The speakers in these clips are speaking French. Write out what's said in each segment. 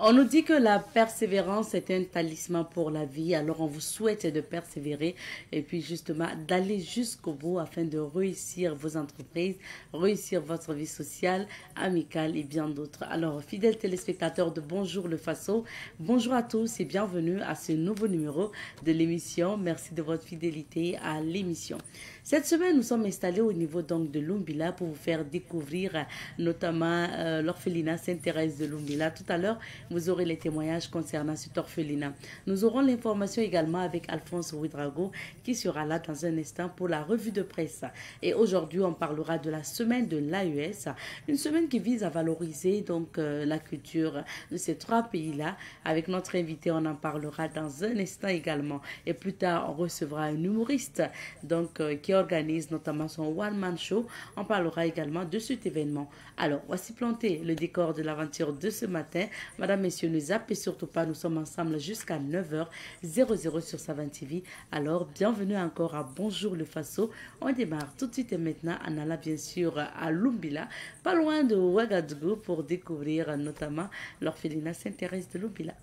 On nous dit que la persévérance est un talisman pour la vie, alors on vous souhaite de persévérer et puis justement d'aller jusqu'au bout afin de réussir vos entreprises, réussir votre vie sociale, amicale et bien d'autres. Alors, fidèles téléspectateurs de Bonjour le Faso, bonjour à tous et bienvenue à ce nouveau numéro de l'émission. Merci de votre fidélité à l'émission. Cette semaine, nous sommes installés au niveau donc de Lumbila pour vous faire découvrir notamment l'orphelinat Sainte-Thérèse de Lumbila. Tout à l'heure, vous aurez les témoignages concernant cet orphelinat. Nous aurons l'information également avec Alphonse Ouedraogo qui sera là dans un instant pour la revue de presse. Et aujourd'hui, on parlera de la semaine de l'AES, une semaine qui vise à valoriser donc la culture de ces trois pays-là. Avec notre invité, on en parlera dans un instant également. Et plus tard, on recevra un humoriste donc qui organise notamment son one-man show. On parlera également de cet événement. Alors, voici planté le décor de l'aventure de ce matin. Madame, messieurs, ne zappez surtout pas. Nous sommes ensemble jusqu'à 9h00 sur Savane TV. Alors, bienvenue encore à Bonjour le Faso. On démarre tout de suite et maintenant en allant bien sûr à Lumbila, pas loin de Ouagadougou, pour découvrir notamment l'orphelinat Sainte-Thérèse de Lumbila.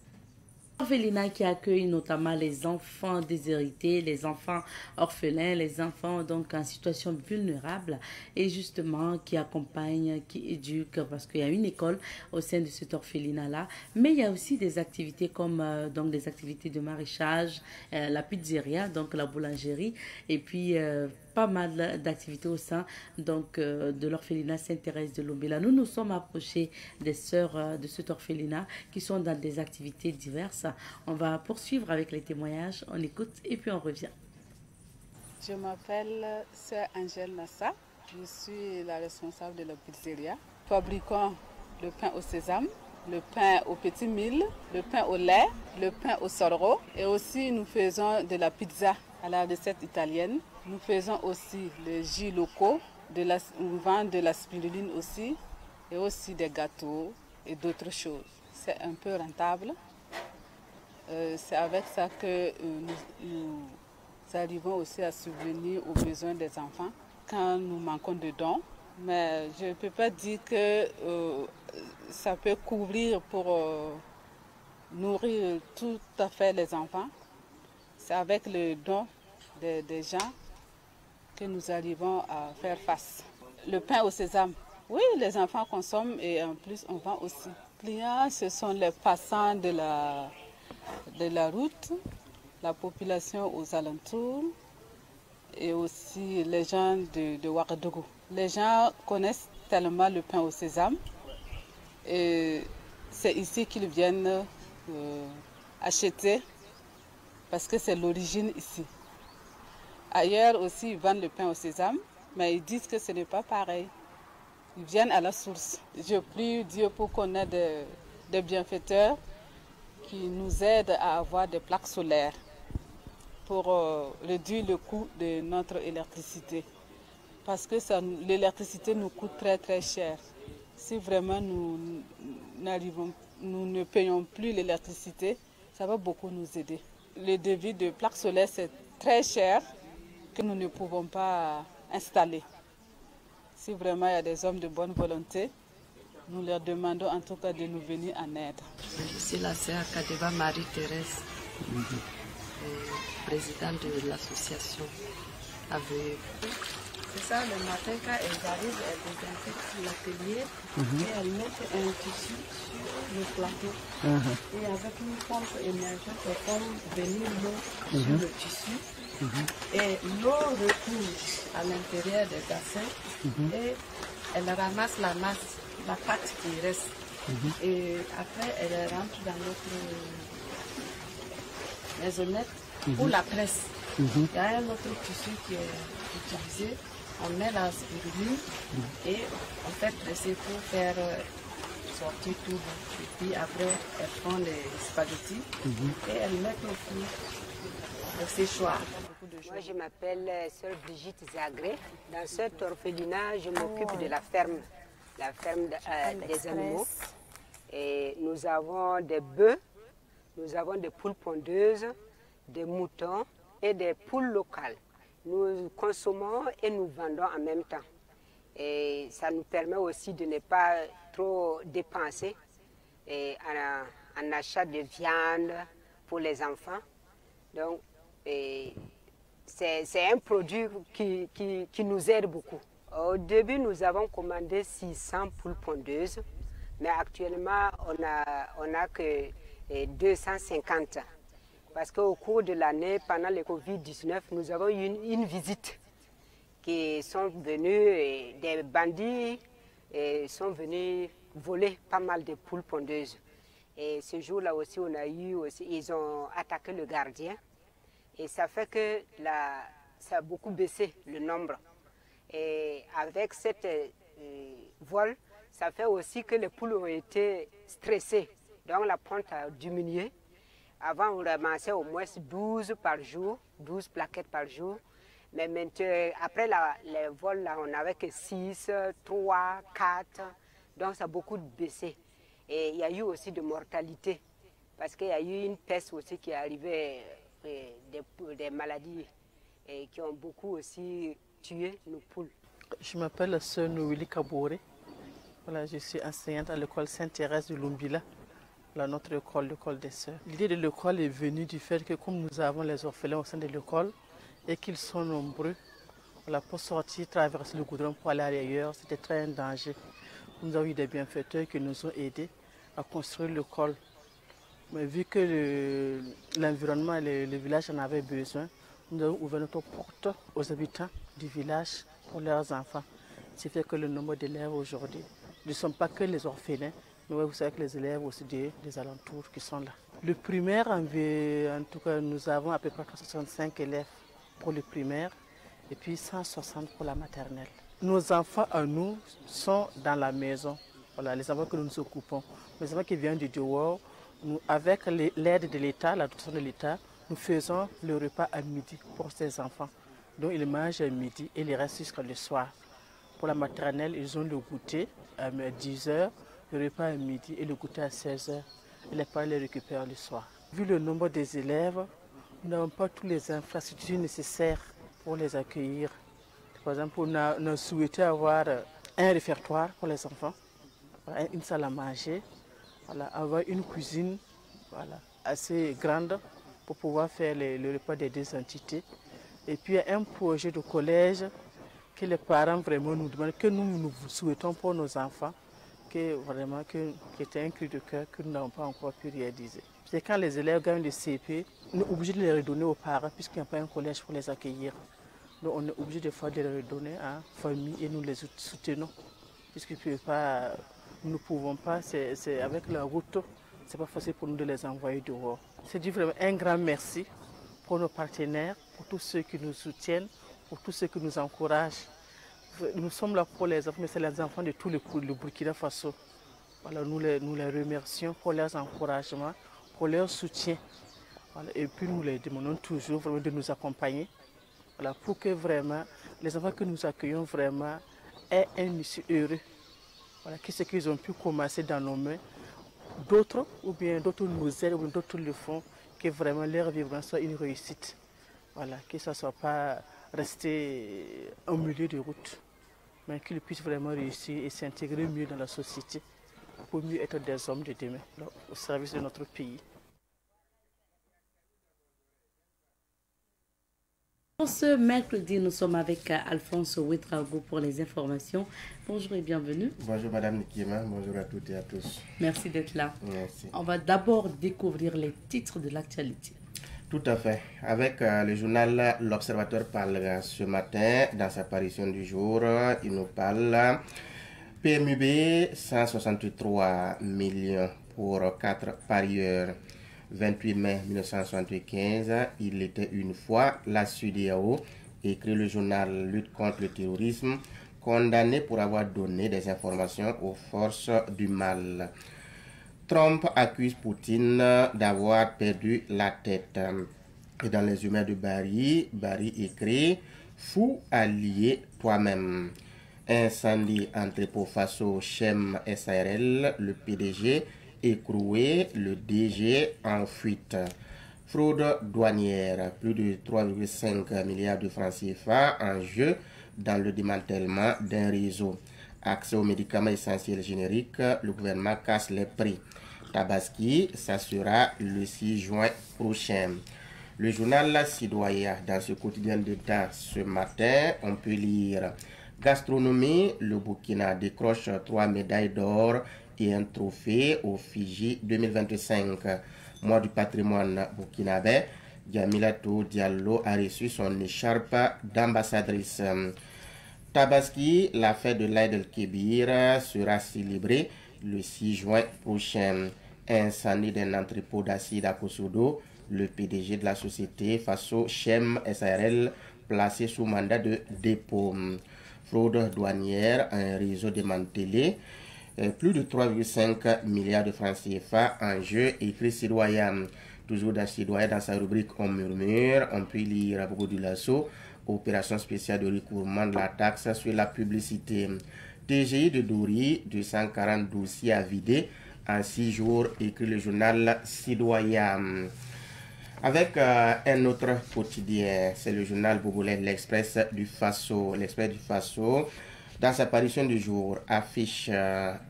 Orphelinat qui accueille notamment les enfants déshérités, les enfants orphelins, les enfants donc en situation vulnérable et justement qui accompagne, qui éduque parce qu'il y a une école au sein de cet orphelinat-là. Mais il y a aussi des activités comme donc des activités de maraîchage, la pizzeria, donc la boulangerie et puis pas mal d'activités au sein donc de l'orphelinat Sainte-Thérèse de Lumbila. Nous nous sommes approchés des sœurs de cet orphelinat qui sont dans des activités diverses. On va poursuivre avec les témoignages, on écoute et puis on revient. Je m'appelle Sœur Angèle Nassa, je suis la responsable de la pizzeria. Nous fabriquons le pain au sésame, le pain au petit mil, le pain au lait, le pain au sorgho et aussi nous faisons de la pizza à la recette italienne. Nous faisons aussi les jus locaux, nous vendons de la spiruline aussi et aussi des gâteaux et d'autres choses. C'est un peu rentable. C'est avec ça que nous arrivons aussi à subvenir aux besoins des enfants quand nous manquons de dons. Mais je ne peux pas dire que ça peut couvrir pour nourrir tout à fait les enfants. C'est avec le don des gens que nous arrivons à faire face. Le pain au sésame, oui, les enfants consomment et en plus on vend aussi. Les clients, ce sont les passants de la route, la population aux alentours et aussi les gens de Ouagadougou. Les gens connaissent tellement le pain au sésame et c'est ici qu'ils viennent acheter parce que c'est l'origine ici. Ailleurs aussi, ils vendent le pain au sésame, mais ils disent que ce n'est pas pareil. Ils viennent à la source. Je prie Dieu pour qu'on ait des bienfaiteurs qui nous aident à avoir des plaques solaires pour réduire le coût de notre électricité. Parce que l'électricité nous coûte très très cher. Si vraiment nous ne payons plus l'électricité, ça va beaucoup nous aider. Le devis de plaques solaires, c'est très cher que nous ne pouvons pas installer. Si vraiment il y a des hommes de bonne volonté, nous leur demandons en tout cas de nous venir en aide. Je suis la sœur Kadeva Marie-Thérèse, présidente de l'association AVE. C'est ça, le matin quand elles arrivent, elles désinfectent l'atelier et elles mettent un tissu sur le plateau. Et avec une pompe émergente, elles font venir l'eau sur le tissu. Et l'eau recoule à l'intérieur des bassins et elle ramasse la masse, la pâte qui reste. Et après, elle rentre dans notre maisonnette pour la presse. Il y a un autre tissu qui est utilisé. On met la spiruline et on fait presser pour faire sortir tout. Et puis après, elles font les spaghettis et elles mettent au four le séchoir. Moi, je m'appelle Sœur Brigitte Zagré. Dans cet orphelinat, je m'occupe de la ferme des animaux. Et nous avons des bœufs, nous avons des poules pondeuses, des moutons et des poules locales. Nous consommons et nous vendons en même temps. Et ça nous permet aussi de ne pas trop dépenser en achat de viande pour les enfants. Donc, c'est un produit qui nous aide beaucoup. Au début, nous avons commandé 600 poules pondeuses, mais actuellement, on a que 250. Parce qu'au cours de l'année, pendant le Covid-19, nous avons eu une visite qui sont venus, des bandits sont venus voler pas mal de poules pondeuses. Et ce jour-là aussi, ils ont attaqué le gardien. Et ça fait que ça a beaucoup baissé le nombre. Et avec cette vol, ça fait aussi que les poules ont été stressées. Donc la ponte a diminué. Avant, on ramassait au moins 12 par jour, 12 plaquettes par jour. Mais maintenant, après les vols, là, on n'avait que 6, 3, 4. Donc ça a beaucoup baissé. Et il y a eu aussi de mortalité. Parce qu'il y a eu une peste aussi qui est arrivée, des maladies qui ont beaucoup aussi tué nos poules. Je m'appelle Sœur Noélie Kabouré. Voilà, je suis enseignante à l'école Sainte-Thérèse de Lumbila, notre école, l'école des sœurs. L'idée de l'école est venue du fait que comme nous avons les orphelins au sein de l'école et qu'ils sont nombreux, voilà, pour sortir, traverser le goudron pour aller ailleurs, c'était très un danger. Nous avons eu des bienfaiteurs qui nous ont aidés à construire l'école. Mais vu que l'environnement et le village en avaient besoin, nous avons ouvert notre porte aux habitants du village pour leurs enfants. Ce qui fait que le nombre d'élèves aujourd'hui ne sont pas que les orphelins, mais vous savez que les élèves aussi des alentours qui sont là. Le primaire, en tout cas, nous avons à peu près 65 élèves pour le primaire et puis 160 pour la maternelle. Nos enfants à nous sont dans la maison. Voilà, les enfants que nous nous occupons. Les enfants qui viennent du dehors, nous, avec l'aide de l'État, la dotation de l'État, nous faisons le repas à midi pour ces enfants. Donc ils mangent à midi et ils restent jusqu'à le soir. Pour la maternelle, ils ont le goûter à 10 h, le repas à midi et le goûter à 16 h. Et les parents les récupèrent le soir. Vu le nombre des élèves, nous n'avons pas toutes les infrastructures nécessaires pour les accueillir. Par exemple, on a souhaité avoir un réfectoire pour les enfants, une salle à manger, voilà, avoir une cuisine, voilà, assez grande pour pouvoir faire le repas des deux entités. Et puis un projet de collège que les parents vraiment nous demandent, que nous souhaitons pour nos enfants, qui était un cri de cœur que nous n'avons pas encore pu réaliser. C'est quand les élèves gagnent le CP, on est obligé de les redonner aux parents puisqu'il n'y a pas un collège pour les accueillir. Donc on est obligé de les redonner à la famille et nous les soutenons. Puisqu'ils peuvent pas, nous ne pouvons pas, c'est avec la route, c'est pas facile pour nous de les envoyer dehors. C'est dit vraiment un grand merci pour nos partenaires, pour tous ceux qui nous soutiennent, pour tous ceux qui nous encouragent. Nous sommes là pour les enfants, mais c'est les enfants de tout le Burkina Faso. Voilà, nous les remercions pour leurs encouragements, pour leur soutien. Voilà, et puis nous les demandons toujours vraiment de nous accompagner. Voilà, pour que vraiment les enfants que nous accueillons vraiment aient un issue heureux. Voilà, que ce qu'ils ont pu commencer dans nos mains, d'autres nous aident, ou d'autres le font, que vraiment leur vivre soit une réussite. Voilà, que ça ne soit pas rester au milieu de route, mais qu'ils puissent vraiment réussir et s'intégrer mieux dans la société pour mieux être des hommes de demain, au service de notre pays. Pour ce mercredi, nous sommes avec Alphonse Ouedraogo pour les informations. Bonjour et bienvenue. Bonjour Madame Nikima, bonjour à toutes et à tous. Merci d'être là. Merci. On va d'abord découvrir les titres de l'actualité. Tout à fait. Avec le journal L'Observateur parle ce matin, dans sa parution du jour, il nous parle PMUB 163 millions pour 4 parieurs. 28 mai 1975, il était une fois la CEDEAO, écrit le journal Lutte contre le terrorisme, condamné pour avoir donné des informations aux forces du mal. Trump accuse Poutine d'avoir perdu la tête. Et dans les humeurs de Barry écrit « Fou allié toi-même ». Incendie entrepôt Faso Chem SARL, le PDG écroué, le DG en fuite. Fraude douanière, plus de 3,5 milliards de francs CFA en jeu dans le démantèlement d'un réseau. Accès aux médicaments essentiels génériques, le gouvernement casse les prix. Tabaski, ça sera le 6 juin prochain. Le journal Citoyen, dans ce quotidien d'État ce matin, on peut lire gastronomie, le Burkina décroche 3 médailles d'or et un trophée au Fiji 2025. Mois du patrimoine burkinabé, Diamilatou Diallo a reçu son écharpe d'ambassadrice. Tabaski, la fête de l'Aïd el-Kébir sera célébrée le 6 juin prochain. Incendie d'un entrepôt d'acide à Kosodo, le PDG de la société Faso Chem SARL placé sous mandat de dépôt. Fraude douanière, un réseau démantelé, plus de 3,5 milliards de francs CFA en jeu, écrit Citoyen. Toujours dans Citoyen, dans sa rubrique On murmure, on peut lire à propos du lasso, opération spéciale de recouvrement de la taxe sur la publicité. TGI de Douri, 240 dossiers à vider en 6 jours, écrit le journal Citoyen. Avec un autre quotidien, c'est le journal bobolais L'Express du Faso. L'Express du Faso, dans sa parution du jour, affiche,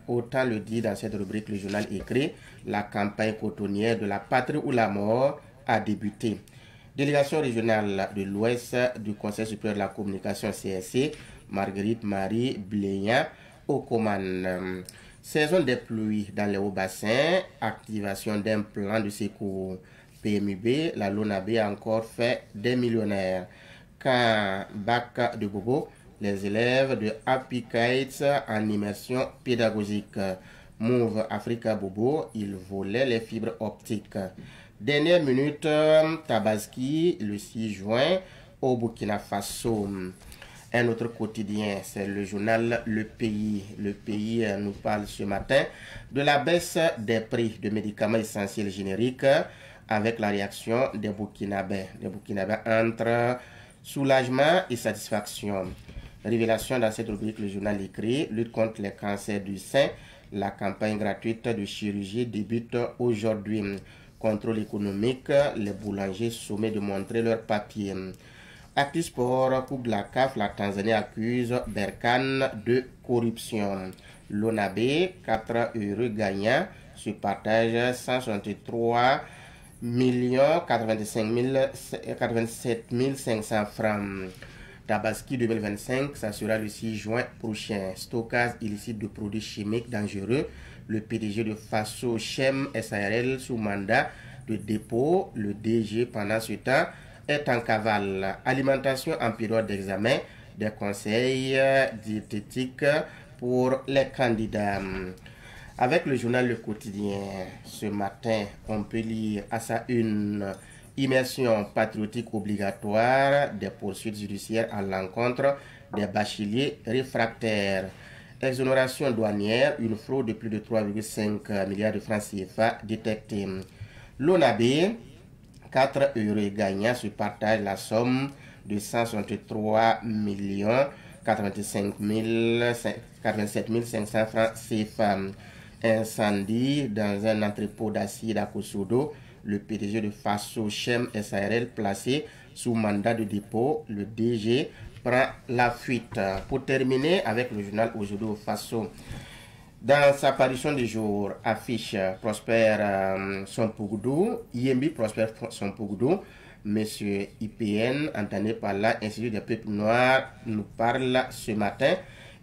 autant le dit dans cette rubrique, le journal écrit, la campagne cotonnière de la patrie ou la mort a débuté. Délégation régionale de l'Ouest du Conseil supérieur de la communication CSC, Marguerite Marie Bléa aux commandes. Saison des pluies dans les hauts bassins, activation d'un plan de secours. PMUB, la LONAB a encore fait des millionnaires. Quand bac de Bobo, les élèves de Happy Kites en immersion pédagogique. Move Africa Bobo, ils volaient les fibres optiques. Dernière minute, Tabaski, le 6 juin, au Burkina Faso. Un autre quotidien, c'est le journal Le Pays. Le Pays nous parle ce matin de la baisse des prix de médicaments essentiels génériques avec la réaction des Burkinabés. Les Burkinabés entre soulagement et satisfaction. Révélation dans cette rubrique, le journal écrit, lutte contre les cancers du sein. La campagne gratuite de chirurgie débute aujourd'hui. Contrôle économique, les boulangers sommés de montrer leurs papiers. Actu Sport, Coupe de la CAF, la Tanzanie accuse Berkane de corruption. L'ONAB, 4 heureux gagnants, se partagent 163 87 500 francs. Tabaski 2025, ça sera le 6 juin prochain. Stockage illicite de produits chimiques dangereux. Le PDG de Faso Chem SARL sous mandat de dépôt. Le DG pendant ce temps est en cavale. Alimentation en période d'examen. Des conseils diététiques pour les candidats. Avec le journal Le Quotidien, ce matin, on peut lire à sa une immersion patriotique obligatoire, des poursuites judiciaires à l'encontre des bacheliers réfractaires. Exonération douanière, une fraude de plus de 3,5 milliards de francs CFA détectée. L'ONAB, 4 heureux gagnants se partagent la somme de 163 87 500 francs CFA. Incendie dans un entrepôt d'acide à Kosodo. Le PDG de Faso Chem SARL placé sous mandat de dépôt. Le DG prend la fuite. Pour terminer avec le journal Aujourd'hui au Faso, dans sa parution du jour, affiche Prosper Sonpougdou, Yembi Prosper Sonpougdou, Monsieur IPN, entendu par l'Institut des peuples noirs, nous parle ce matin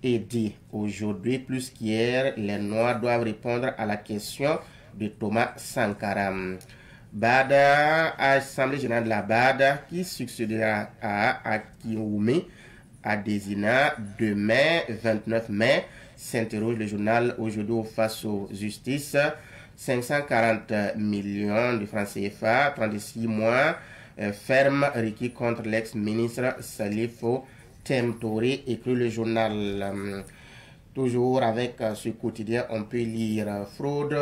et dit aujourd'hui plus qu'hier, les Noirs doivent répondre à la question de Thomas Sankara. Bada, Assemblée générale de la Bada, qui succédera à Akiroumi, à Désina, demain, 29 mai, s'interroge le journal Aujourd'hui au Faso Justice, 540 millions de francs CFA, 36 mois, ferme requis contre l'ex-ministre Salifo Temtori, écrit le journal. Toujours avec ce quotidien, on peut lire fraude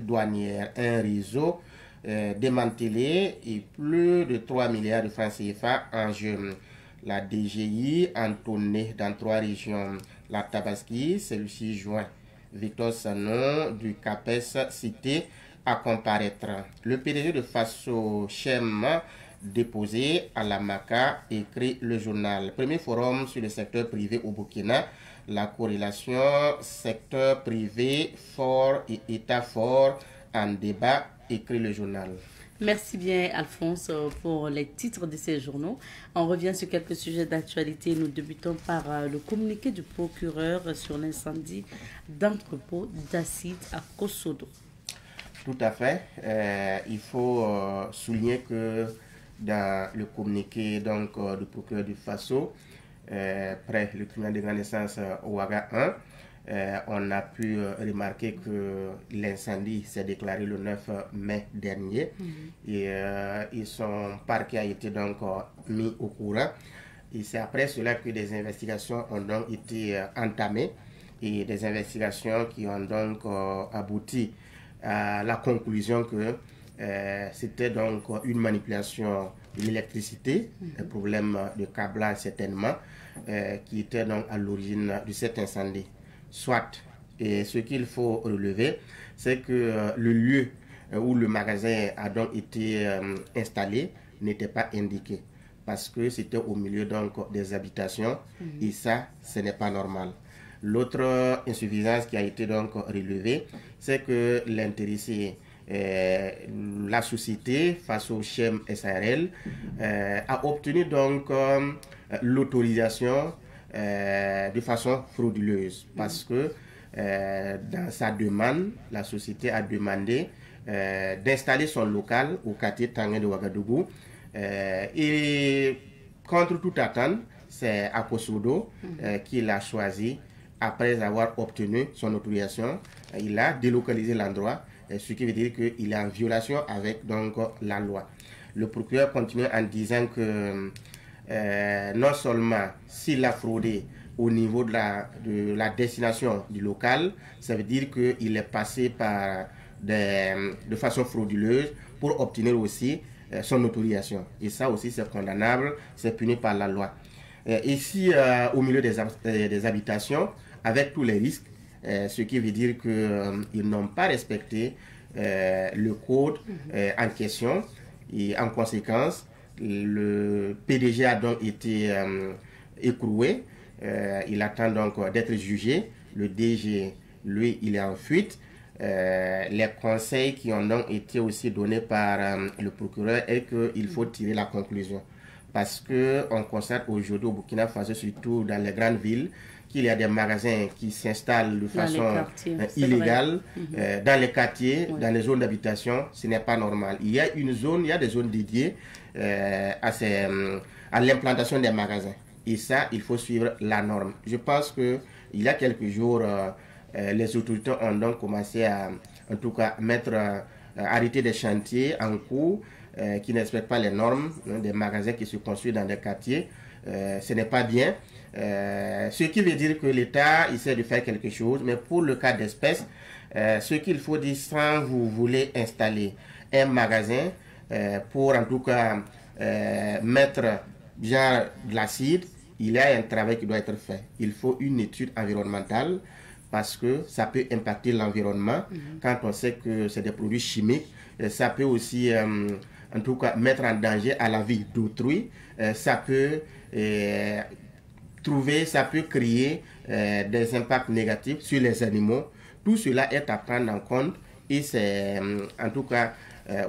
douanière, un réseau démantelé et plus de 3 milliards de francs CFA en jeu. La DGI entonnée dans 3 régions. La Tabaski, c'est le 6 juin. Victor Sanon du CAPES cité à comparaître. Le PDG de Faso Chem déposé à la MACA, écrit le journal. Premier forum sur le secteur privé au Burkina. la corrélation secteur privé fort et État fort en débat, écrit le journal. Merci bien, Alphonse, pour les titres de ces journaux. On revient sur quelques sujets d'actualité. Nous débutons par le communiqué du procureur sur l'incendie d'entrepôt d'acide à Kosodo. Tout à fait. Il faut souligner que dans le communiqué donc, du procureur du Faso, près le tribunal de grande instance Ouaga 1, on a pu remarquer que l'incendie s'est déclaré le 9 mai dernier et son parquet a été donc mis au courant. Et c'est après cela que des investigations ont donc été entamées et des investigations qui ont donc abouti à la conclusion que c'était donc une manipulation de l'électricité, un problème de câblage certainement, qui était donc à l'origine de cet incendie. Soit, et ce qu'il faut relever, c'est que le lieu où le magasin a donc été installé n'était pas indiqué, parce que c'était au milieu donc des habitations, et ça, ce n'est pas normal. L'autre insuffisance qui a été donc relevée, c'est que l'intéressé, la société face au Chem SARL, a obtenu donc l'autorisation de façon frauduleuse, parce que dans sa demande, la société a demandé d'installer son local au quartier Tanguay de Ouagadougou et contre toute attente, c'est à Kosodo qu'il a choisi. Après avoir obtenu son autorisation, il a délocalisé l'endroit, ce qui veut dire qu'il est en violation avec donc la loi. Le procureur continue en disant que non seulement s'il a fraudé au niveau de la destination du local, ça veut dire qu'il est passé par de façon frauduleuse pour obtenir aussi son autorisation. Et ça aussi c'est condamnable, c'est puni par la loi. Ici, au milieu des habitations, avec tous les risques, ce qui veut dire qu'ils n'ont pas respecté le code en question. Et en conséquence, le PDG a donc été écroué. Il attend donc d'être jugé. Le DG, lui, il est en fuite. Les conseils qui ont donc été aussi donnés par le procureur est qu'il faut tirer la conclusion. Parce qu'on constate aujourd'hui au Burkina Faso, surtout dans les grandes villes, qu'il y a des magasins qui s'installent de façon illégale dans les quartiers, dans les zones d'habitation. Ce n'est pas normal. Il y a des zones dédiées à l'implantation des magasins. Et ça, il faut suivre la norme. Je pense qu'il y a quelques jours, les autorités ont donc commencé à, en tout cas, arrêter des chantiers en cours qui ne respectent pas les normes, des magasins qui se construisent dans des quartiers. Ce n'est pas bien. Ce qui veut dire que l'État essaie de faire quelque chose, mais pour le cas d'espèce, ce qu'il faut dire, quand vous voulez installer un magasin pour en tout cas mettre genre de l'acide, il y a un travail qui doit être fait. Il faut une étude environnementale parce que ça peut impacter l'environnement quand on sait que c'est des produits chimiques. Ça peut aussi en tout cas mettre en danger à la vie d'autrui. Ça peut créer des impacts négatifs sur les animaux. Tout cela est à prendre en compte et c'est en tout cas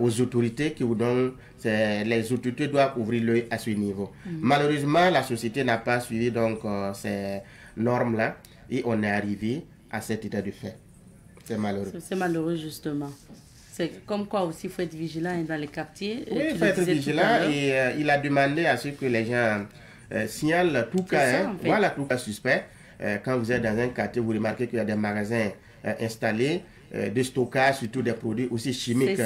aux autorités qui vous donnent, les autorités doivent ouvrir l'œil à ce niveau. Malheureusement, la société n'a pas suivi donc ces normes-là et on est arrivé à cet état de fait. C'est malheureux. C'est malheureux justement. C'est comme quoi aussi il faut être vigilant dans les quartiers. Oui, il faut être vigilant et il a demandé à ce que les gens signalent tout cas, voilà, tout cas suspect. Quand vous êtes dans un quartier, vous remarquez qu'il y a des magasins installés de stockage, surtout des produits aussi chimiques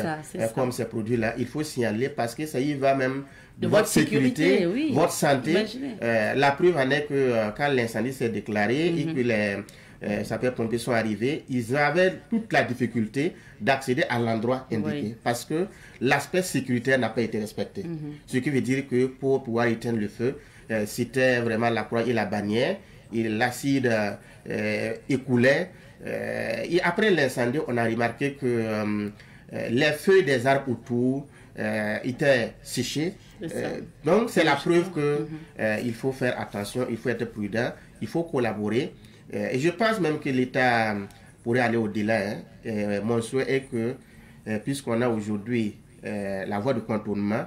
comme ces produits-là. Il faut signaler parce que ça y va même de votre sécurité, oui, votre santé. La preuve en est que quand l'incendie s'est déclaré et que les sapeurs-pompiers sont arrivés, ils avaient toute la difficulté d'accéder à l'endroit indiqué parce que l'aspect sécuritaire n'a pas été respecté. Ce qui veut dire que pour pouvoir éteindre le feu, c'était vraiment la croix et la bannière, et l'acide écoulait. Et après l'incendie, on a remarqué que les feuilles des arbres autour étaient séchées. Donc c'est la preuve que il faut faire attention, il faut être prudent, il faut collaborer. Et je pense même que l'État pourrait aller au-delà. Mon souhait est que, puisqu'on a aujourd'hui la voie de contournement,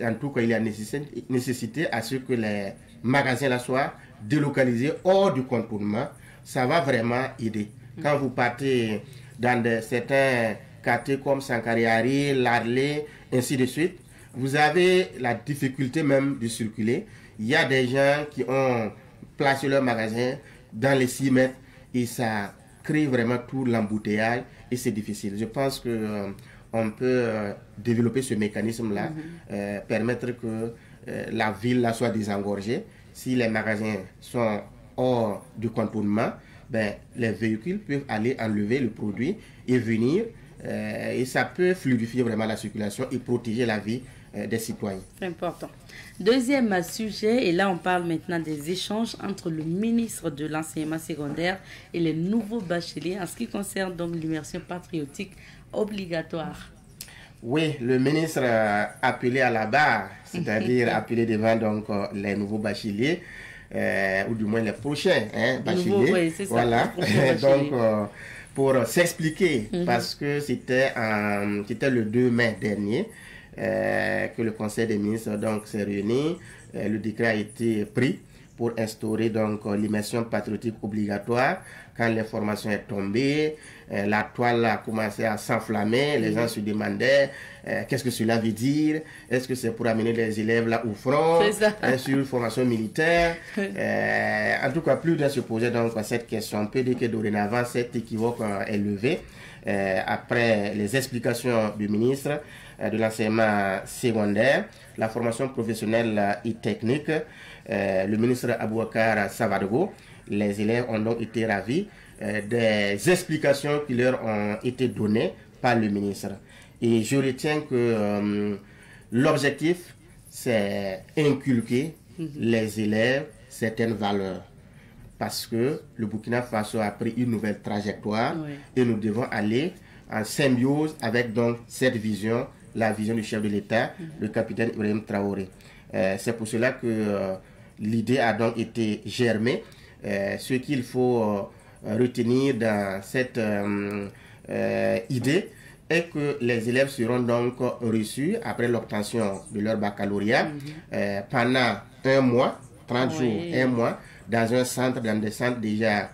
en tout cas, il y a nécessité à ce que les magasins là soient délocalisés hors du contournement. Ça va vraiment aider. Quand vous partez dans certains quartiers comme Sankariari, Larlé, ainsi de suite, vous avez la difficulté même de circuler. Il y a des gens qui ont placé leur magasin dans les 6 mètres et ça crée vraiment tout l'embouteillage et c'est difficile. Je pense que on peut développer ce mécanisme-là, permettre que la ville là soit désengorgée. Si les magasins sont hors du contournement, ben, les véhicules peuvent aller enlever le produit et venir et ça peut fluidifier vraiment la circulation et protéger la vie des citoyens. Important. Deuxième sujet, et là on parle maintenant des échanges entre le ministre de l'enseignement secondaire et les nouveaux bacheliers en ce qui concerne donc l'immersion patriotique obligatoire. Oui, le ministre a appelé à la barre, c'est-à-dire appelé devant donc les nouveaux bacheliers, ou du moins les prochains bacheliers. Oui, c'est ça, voilà, donc pour s'expliquer, parce que c'était le 2 mai dernier que le Conseil des ministres donc s'est réuni, le décret a été pris pour instaurer donc l'immersion patriotique obligatoire. Quand l'information est tombée, la toile a commencé à s'enflammer, les gens se demandaient qu'est-ce que cela veut dire, est-ce que c'est pour amener les élèves là au front, sur une formation militaire. En tout cas, plus d'un se posait donc cette question. On peut dire que dorénavant, cet équivoque est levé après les explications du ministre de l'enseignement secondaire, la formation professionnelle et technique, le ministre Abouakar Savadogo. Les élèves ont donc été ravis des explications qui leur ont été données par le ministre. Et je retiens que l'objectif, c'est inculquer les élèves certaines valeurs. Parce que le Burkina Faso a pris une nouvelle trajectoire et nous devons aller en symbiose avec donc cette vision, la vision du chef de l'État, le capitaine Ibrahim Traoré. C'est pour cela que l'idée a donc été germée. Ce qu'il faut retenir dans cette idée est que les élèves seront donc reçus après l'obtention de leur baccalauréat pendant 1 mois, 30 jours, 1 mois, dans un centre, dans des centres déjà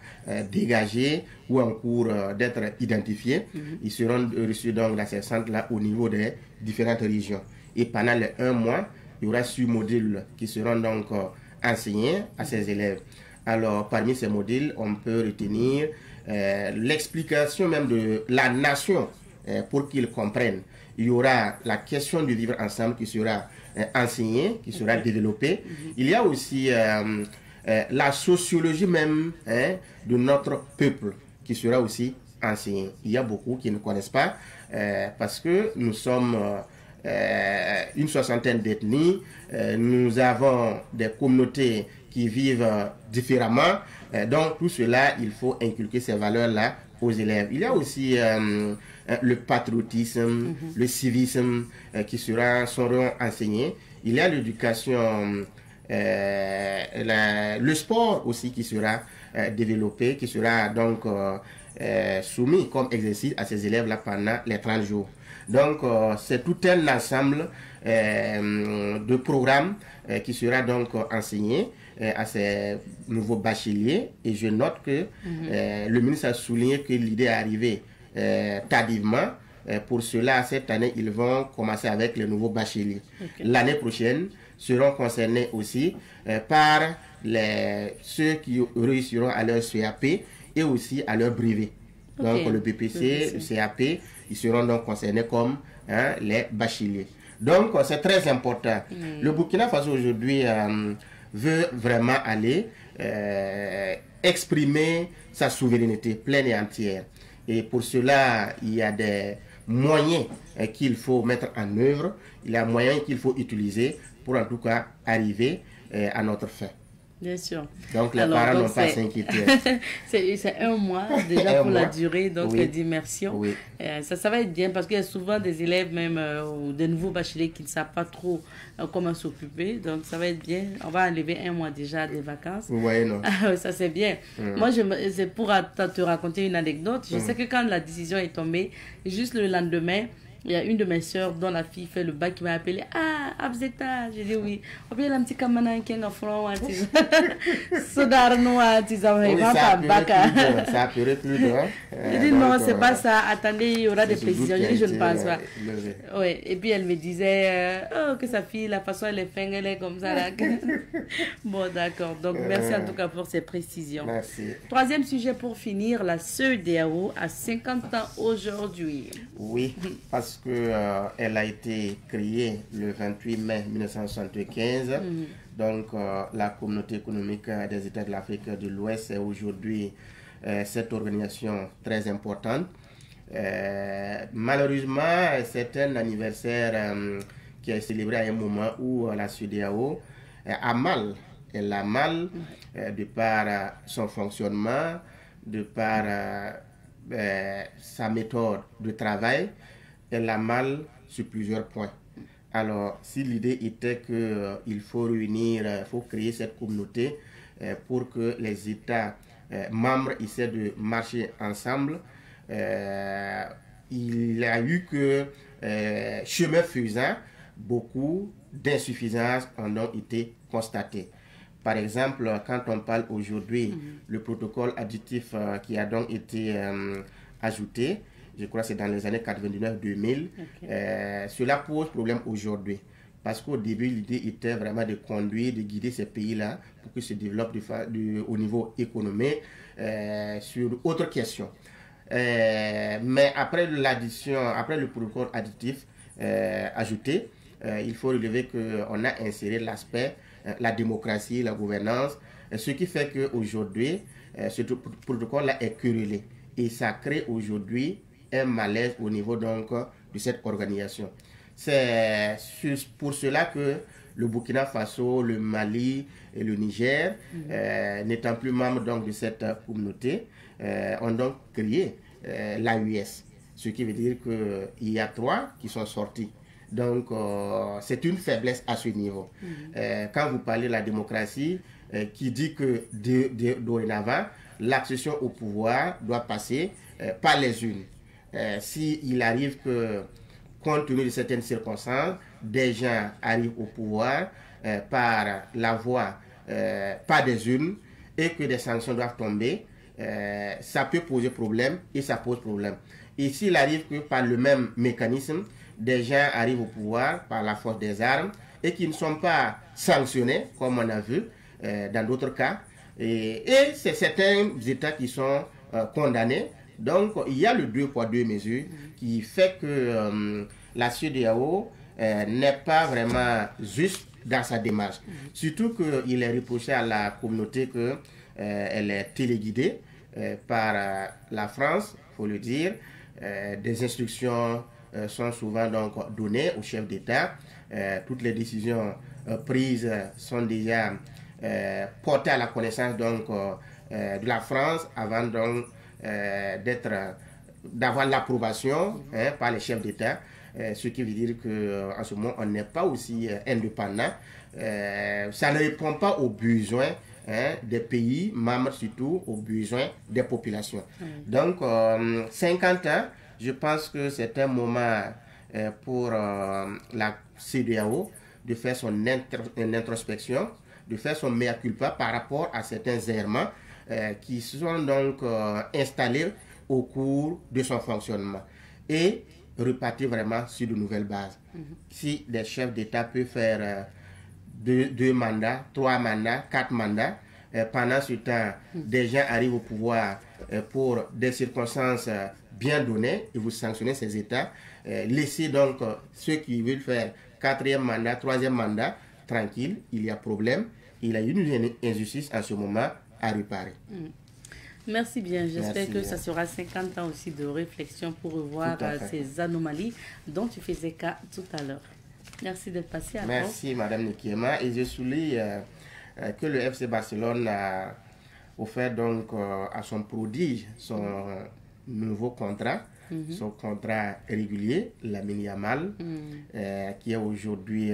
dégagés ou en cours d'être identifiés. Ils seront reçus donc dans ces centres-là au niveau des différentes régions. Et pendant les 1 mois, il y aura 6 modules qui seront donc enseignés à ces élèves. Alors, parmi ces modules, on peut retenir l'explication même de la nation pour qu'ils comprennent. Il y aura la question du vivre ensemble qui sera enseignée, qui sera développée. Il y a aussi la sociologie même de notre peuple qui sera aussi enseignée. Il y a beaucoup qui ne connaissent pas parce que nous sommes une soixantaine d'ethnies, nous avons des communautés qui vivent différemment. Donc tout cela, il faut inculquer ces valeurs-là aux élèves. Il y a aussi le patriotisme, le civisme qui seront enseignés. Il y a l'éducation, le sport aussi qui sera développé, qui sera donc soumis comme exercice à ces élèves-là pendant les 30 jours. Donc c'est tout un ensemble de programmes qui sera donc enseigné à ces nouveaux bacheliers. Et je note que le ministre a souligné que l'idée est arrivée tardivement. Pour cela, cette année, ils vont commencer avec les nouveaux bacheliers. L'année prochaine, seront concernés aussi par ceux qui réussiront à leur CAP et aussi à leur brevet. Donc le BPC, le CAP, ils seront donc concernés comme les bacheliers. Donc c'est très important. Le Burkina Faso aujourd'hui veut vraiment aller exprimer sa souveraineté pleine et entière. Et pour cela, il y a des moyens qu'il faut mettre en œuvre, il y a des moyens qu'il faut utiliser pour en tout cas arriver à notre fin. Bien sûr. Donc, les parents n'ont pas à s'inquiéter. C'est un mois déjà pour la durée donc oui. d'immersion. Oui. Ça va être bien parce qu'il y a souvent des élèves même ou des nouveaux bacheliers qui ne savent pas trop comment s'occuper. Donc, ça va être bien. On va enlever un mois déjà des vacances. Oui, non. Ça, c'est bien. Moi, c'est pour te raconter une anecdote. Je sais que quand la décision est tombée, juste le lendemain, il y a une de mes soeurs dont la fille fait le bac qui m'a appelé. Ah, Abzeta. J'ai dit oui. On peut un petit camana qui est en front. Sodar noir, tu sais, ça a duré plus de. J'ai dit non, c'est pas ça. Attendez, il y aura des précisions. J'ai dit je ne pense pas. Oui. Et puis elle me disait que sa fille, la façon elle est faite, elle est comme ça. Là. Bon, d'accord. Donc merci en tout cas pour ces précisions. Merci. Troisième sujet pour finir, la CEDEAO a 50 ans aujourd'hui. Oui, parce que elle a été créée le 28 mai 1975. Donc, la communauté économique des États de l'Afrique de l'Ouest est aujourd'hui cette organisation très importante. Malheureusement, c'est un anniversaire qui est célébré à un moment où la CEDEAO a mal. Elle a mal de par son fonctionnement, de par sa méthode de travail. Elle a mal sur plusieurs points. Alors, si l'idée était qu'il faut réunir, il faut créer cette communauté pour que les États membres essaient de marcher ensemble, il y a eu que, chemin faisant, beaucoup d'insuffisances en ont été constatées. Par exemple, quand on parle aujourd'hui, le protocole additif qui a donc été ajouté, je crois que c'est dans les années 99-2000, cela pose problème aujourd'hui. Parce qu'au début, l'idée était vraiment de conduire, de guider ces pays-là pour qu'ils se développent au niveau économique sur autres questions. Mais après l'addition, après le protocole additif ajouté, il faut relever qu'on a inséré l'aspect, la démocratie, la gouvernance, ce qui fait qu'aujourd'hui, ce protocole-là est querellé. Et ça crée aujourd'hui un malaise au niveau donc de cette organisation. C'est pour cela que le Burkina Faso, le Mali et le Niger, n'étant plus membres donc de cette communauté, ont donc créé l'AUS. Ce qui veut dire qu'il y a 3 qui sont sortis. Donc, c'est une faiblesse à ce niveau. Quand vous parlez de la démocratie, qui dit que dorénavant, l'accession au pouvoir doit passer par les urnes. S'il arrive que, compte tenu de certaines circonstances, des gens arrivent au pouvoir par la voie, par des urnes, et que des sanctions doivent tomber, ça peut poser problème et ça pose problème. Et s'il arrive que par le même mécanisme, des gens arrivent au pouvoir par la force des armes et qui ne sont pas sanctionnés, comme on a vu dans d'autres cas, et c'est certains États qui sont condamnés. Donc, il y a le 2 poids 2 mesures qui fait que la CEDEAO n'est pas vraiment juste dans sa démarche. Surtout qu'il est reproché à la communauté qu'elle est téléguidée par la France, il faut le dire. Des instructions sont souvent donc données au chef d'État. Toutes les décisions prises sont déjà portées à la connaissance donc de la France avant donc d'avoir l'approbation par les chefs d'État, ce qui veut dire qu'en ce moment on n'est pas aussi indépendant. Ça ne répond pas aux besoins des pays membres, surtout aux besoins des populations. Donc 50 ans, je pense que c'est un moment pour la CEDEAO de faire son introspection, de faire son mea culpa par rapport à certains errements qui sont donc installés au cours de son fonctionnement et repartir vraiment sur de nouvelles bases. Si des chefs d'État peuvent faire 2 mandats, 3 mandats, 4 mandats, pendant ce temps, des gens arrivent au pouvoir pour des circonstances bien données et vous sanctionnez ces États. Laissez donc ceux qui veulent faire 4e mandat, 3e mandat, tranquille, il y a problème. Il y a une injustice en ce moment à réparer. Merci bien. J'espère que ça sera 50 ans aussi de réflexion pour revoir ces anomalies dont tu faisais cas tout à l'heure. Merci d'être passé à toi. Merci, Madame Nikiema. Et je souligne que le FC Barcelone a offert donc à son prodige son nouveau contrat, son contrat régulier, Lamine Yamal, qui est aujourd'hui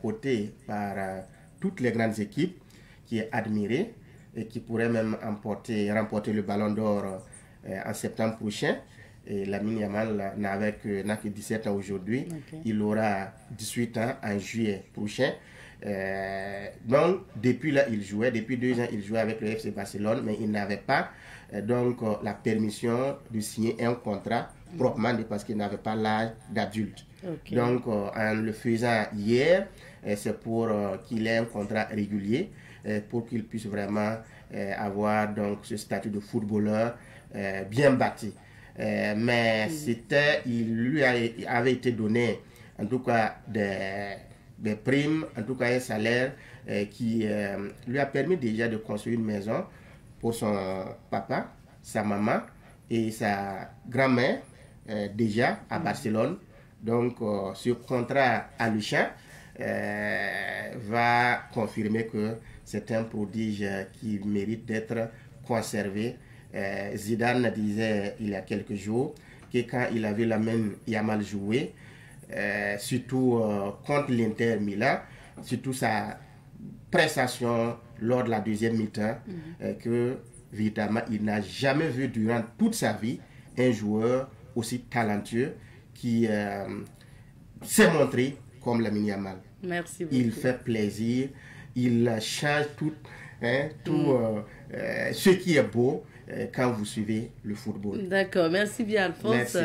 coté par toutes les grandes équipes, qui est admiré et qui pourrait même remporter le Ballon d'Or en septembre prochain. Et Lamine Yamal n'a que 17 ans aujourd'hui. Il aura 18 ans en juillet prochain. Donc, depuis 2 ans, il jouait avec le FC Barcelone, mais il n'avait pas donc la permission de signer un contrat proprement dit, parce qu'il n'avait pas l'âge d'adulte. Donc, en le faisant hier, c'est pour qu'il ait un contrat régulier, pour qu'il puisse vraiment avoir donc ce statut de footballeur bien bâti. Mais il lui avait été donné en tout cas des primes, en tout cas un salaire qui lui a permis déjà de construire une maison pour son papa, sa maman et sa grand-mère déjà à Barcelone. Donc ce contrat alléchant va confirmer que c'est un prodige qui mérite d'être conservé. Zidane disait il y a quelques jours que quand il avait Lamine Yamal joué, surtout contre l'Inter Milan, surtout sa prestation lors de la deuxième mi-temps, que évidemment il n'a jamais vu durant toute sa vie un joueur aussi talentueux qui s'est montré comme Lamine Yamal. Merci beaucoup. Il fait plaisir, il change tout ce qui est beau quand vous suivez le football. D'accord, merci bien Alphonse. Merci.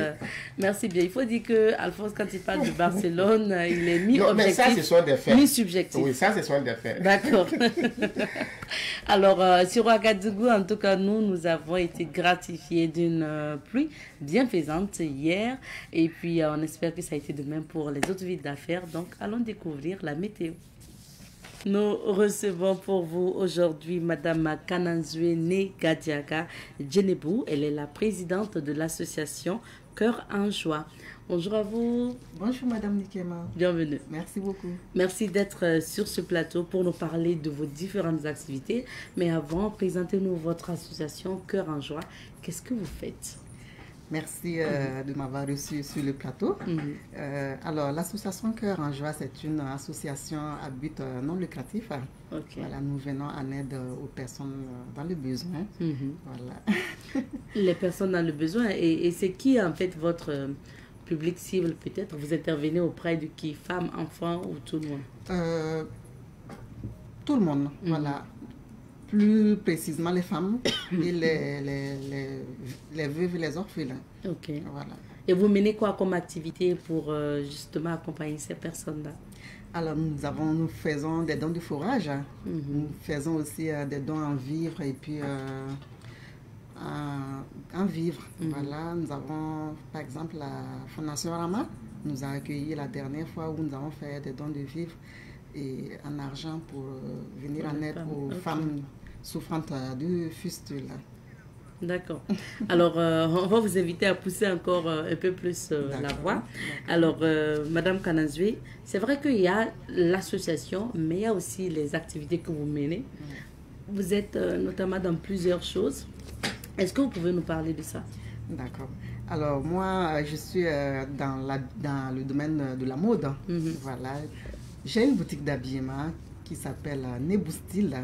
Merci bien. Il faut dire que Alphonse, quand il parle de Barcelone, il est mi-objectif, mais ça, ce sont des faits. mi-subjectif. Oui, ça, ce sont des faits. D'accord. Alors, sur Ouagadougou, en tout cas, nous avons été gratifiés d'une pluie bienfaisante hier. Et puis, on espère que ça a été de même pour les autres villes d'affaires. Donc, allons découvrir la météo. Nous recevons pour vous aujourd'hui Madame Kananzwe Negadiaga Djenebou. Elle est la présidente de l'association Cœur en Joie. Bonjour à vous. Bonjour Madame Nikema. Bienvenue. Merci beaucoup. Merci d'être sur ce plateau pour nous parler de vos différentes activités. Mais avant, présentez-nous votre association Cœur en Joie. Qu'est-ce que vous faites? Merci de m'avoir reçu sur le plateau. Alors, l'association Cœur en Joie, c'est une association à but non lucratif. Voilà, nous venons en aide aux personnes dans le besoin. Voilà. Les personnes dans le besoin. Et c'est qui, en fait, votre public cible, peut-être? Vous intervenez auprès de qui? Femmes, enfants ou tout le monde? Tout le monde, voilà. Plus précisément les femmes et les veuves et les orphelins. Ok. Voilà. Et vous menez quoi comme activité pour justement accompagner ces personnes-là? Alors, nous faisons des dons de fourrage. Nous faisons aussi des dons en vivres et puis en vivres. Voilà. Nous avons, par exemple, la Fondation Rama nous a accueillis la dernière fois où nous avons fait des dons de vivres et en argent pour venir en aide aux femmes souffrantes de fistule. D'accord. Alors, on va vous inviter à pousser encore un peu plus la voix. Alors, Madame Kananzwe, c'est vrai qu'il y a l'association, mais il y a aussi les activités que vous menez. Vous êtes notamment dans plusieurs choses. Est-ce que vous pouvez nous parler de ça? D'accord. Alors, moi, je suis dans le domaine de la mode. Voilà. J'ai une boutique d'habillement qui s'appelle Neboustil.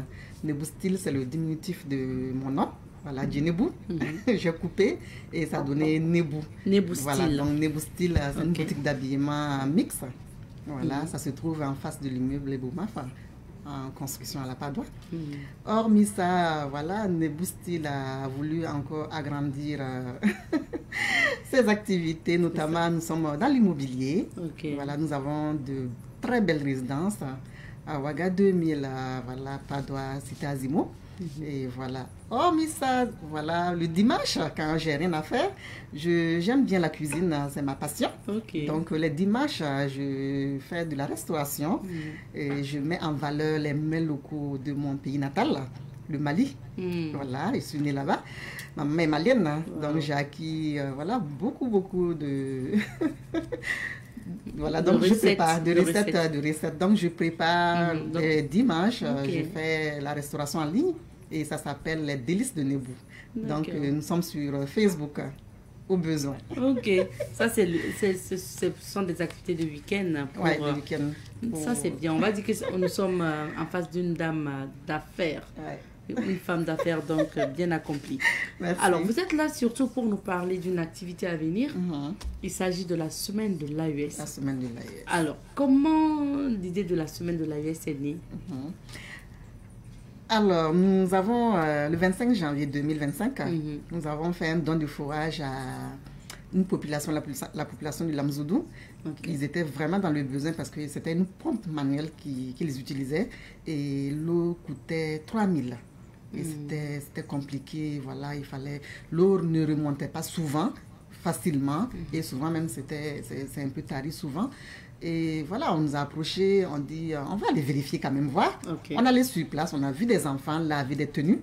Neboustil, c'est le diminutif de mon nom. Voilà, Djenebou. J'ai coupé et ça a donné Nebou. Neboustil. Voilà, donc Neboustil, c'est une boutique d'habillement mixte. Voilà, ça se trouve en face de l'immeuble Eboumaf, en construction à la Padoie. Hormis ça, voilà, Neboustil a voulu encore agrandir ses activités, notamment nous sommes dans l'immobilier. Voilà, nous avons de très belles résidences à Ouaga 2000, voilà, Padoie, Cité Azimo. Et voilà. Hormis ça, voilà, le dimanche, quand j'ai rien à faire, j'aime bien la cuisine, c'est ma passion. Donc les dimanches, je fais de la restauration et je mets en valeur les mets locaux de mon pays natal, le Mali. Voilà, je suis née là-bas. Ma maman est malienne, donc j'ai acquis voilà, beaucoup de Voilà, donc je prépare de recettes. Donc je prépare dimanche, Ok. je fais la restauration en ligne et ça s'appelle les délices de Nebou. Donc nous sommes sur Facebook au besoin. Ok, ça ce sont des activités de week-end. Oui, le week-end. Ça c'est bien. On va dire que nous sommes en face d'une dame d'affaires. Ouais. Une femme d'affaires donc bien accomplie. Merci. Alors vous êtes là surtout pour nous parler d'une activité à venir. Il s'agit de la semaine de l'AES. La semaine de l'AES. Alors comment l'idée de la semaine de l'AES est née? Alors, nous avons, le 25 janvier 2025, nous avons fait un don de fourrage à une population, la population de Lamzoudou. Ils étaient vraiment dans le besoin parce que c'était une pompe manuelle qu'ils utilisaient et l'eau coûtait 3000. Et c'était compliqué, voilà, il fallait... L'eau ne remontait pas souvent, facilement, et souvent même c'est un peu tari souvent. Et voilà, on nous a approchés, on dit, on va aller vérifier quand même, voir. On allait sur place, on a vu des enfants laver des tenues.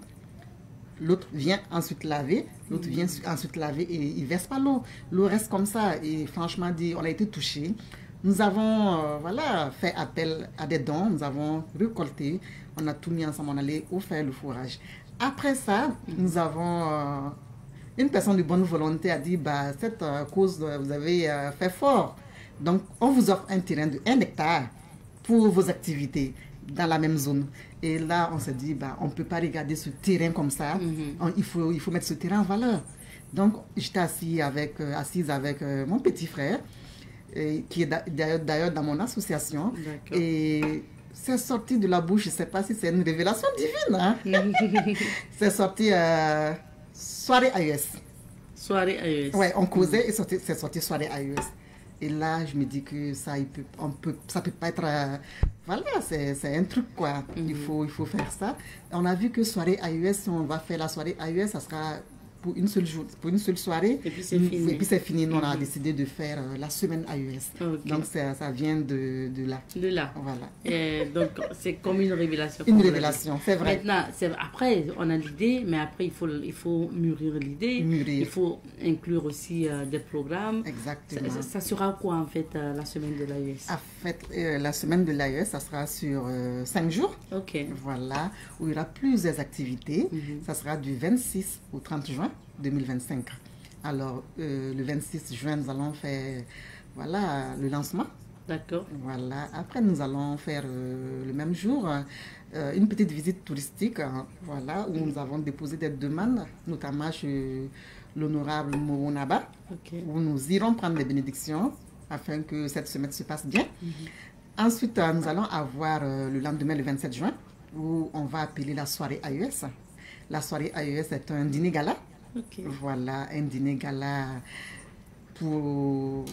L'autre vient ensuite laver, l'autre vient ensuite laver et il ne verse pas l'eau. L'eau reste comme ça et franchement, on a été touchés. Nous avons voilà, fait appel à des dons, nous avons récolté, on a tout mis ensemble, on allait faire le fourrage. Après ça, nous avons... une personne de bonne volonté a dit, bah, cette cause, vous avez fait fort. Donc, on vous offre un terrain de 1 hectare pour vos activités dans la même zone. Et là, on s'est dit, bah, on ne peut pas regarder ce terrain comme ça. Il faut mettre ce terrain en valeur. Donc, j'étais assise avec mon petit frère, qui est d'ailleurs dans mon association. Et c'est sorti de la bouche, je ne sais pas si c'est une révélation divine. Hein? C'est sorti soirée AES. Soirée AES. Ouais, on causait et c'est sorti soirée AES. Et là, je me dis que ça peut pas être... voilà, c'est un truc, quoi. Il faut faire ça. On a vu que soirée AES, si on va faire la soirée AES, ça sera pour une seule soirée. Et puis c'est fini. Et puis c'est fini. Nous, on a décidé de faire la semaine AES. Donc, ça vient de là. De là. Voilà. Et donc, c'est comme une révélation. Une révélation, c'est vrai. Maintenant, après, on a l'idée, mais après, il faut mûrir l'idée. Il faut inclure aussi des programmes. Exactement. Ça sera quoi, en fait, la semaine de l'AES? En fait, la semaine de l'AES, ça sera sur 5 jours. Ok. Voilà, où il y aura plusieurs activités. Ça sera du 26 au 30 juin 2025. Alors, le 26 juin, nous allons faire voilà, le lancement. D'accord. Voilà. Après, nous allons faire le même jour une petite visite touristique, voilà, où nous avons déposé des demandes, notamment chez l'honorable Moronaba, où nous irons prendre des bénédictions afin que cette semaine se passe bien. Ensuite, nous allons avoir le lendemain, le 27 juin, où on va appeler la soirée AES. La soirée AES est un dîner gala. Voilà, un dîner gala pour